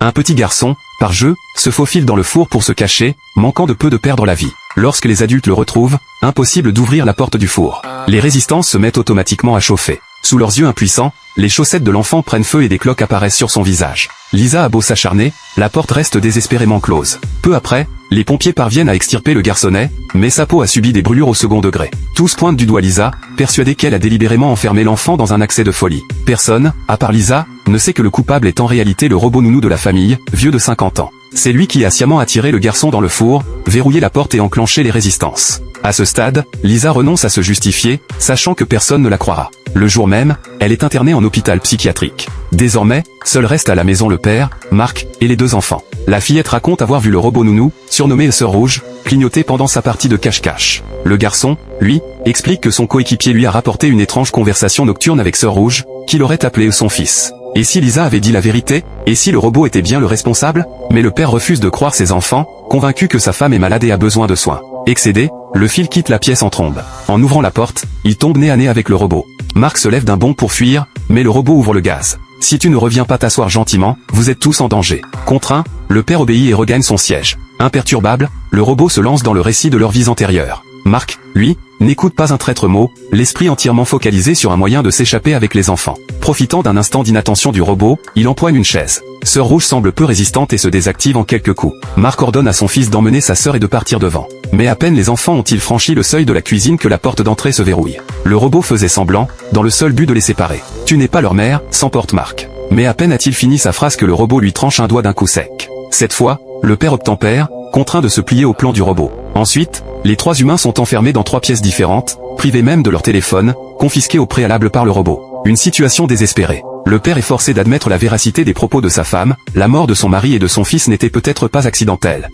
Un petit garçon, par jeu, se faufile dans le four pour se cacher, manquant de peu de perdre la vie. Lorsque les adultes le retrouvent, impossible d'ouvrir la porte du four. Les résistances se mettent automatiquement à chauffer. Sous leurs yeux impuissants, les chaussettes de l'enfant prennent feu et des cloques apparaissent sur son visage. Lisa a beau s'acharner, la porte reste désespérément close. Peu après, les pompiers parviennent à extirper le garçonnet, mais sa peau a subi des brûlures au second degré. Tous pointent du doigt Lisa, persuadés qu'elle a délibérément enfermé l'enfant dans un accès de folie. Personne, à part Lisa, ne sait que le coupable est en réalité le robot nounou de la famille, vieux de 50 ans. C'est lui qui a sciemment attiré le garçon dans le four, verrouillé la porte et enclenché les résistances. À ce stade, Lisa renonce à se justifier, sachant que personne ne la croira. Le jour même, elle est internée en hôpital psychiatrique. Désormais, seul reste à la maison le père, Marc, et les deux enfants. La fillette raconte avoir vu le robot nounou, surnommé Sœur Rouge, clignoter pendant sa partie de cache-cache. Le garçon, lui, explique que son coéquipier lui a rapporté une étrange conversation nocturne avec Sœur Rouge, qu'il aurait appelé son fils. Et si Lisa avait dit la vérité? Et si le robot était bien le responsable? Mais le père refuse de croire ses enfants, convaincu que sa femme est malade et a besoin de soins. Excédé, le fil quitte la pièce en trombe. En ouvrant la porte, il tombe nez à nez avec le robot. Marc se lève d'un bond pour fuir, mais le robot ouvre le gaz. Si tu ne reviens pas t'asseoir gentiment, vous êtes tous en danger. Contraint, le père obéit et regagne son siège. Imperturbable, le robot se lance dans le récit de leur vie antérieure. Marc, lui, n'écoute pas un traître mot, l'esprit entièrement focalisé sur un moyen de s'échapper avec les enfants. Profitant d'un instant d'inattention du robot, il empoigne une chaise. Sœur Rouge semble peu résistante et se désactive en quelques coups. Marc ordonne à son fils d'emmener sa sœur et de partir devant. Mais à peine les enfants ont-ils franchi le seuil de la cuisine que la porte d'entrée se verrouille. Le robot faisait semblant, dans le seul but de les séparer. « Tu n'es pas leur mère », s'emporte Marc. Mais à peine a-t-il fini sa phrase que le robot lui tranche un doigt d'un coup sec. Cette fois, le père obtempère, contraint de se plier au plan du robot. Ensuite, les trois humains sont enfermés dans 3 pièces différentes, privés même de leur téléphone, confisqués au préalable par le robot. Une situation désespérée. Le père est forcé d'admettre la véracité des propos de sa femme, la mort de son mari et de son fils n'était peut-être pas accidentelle.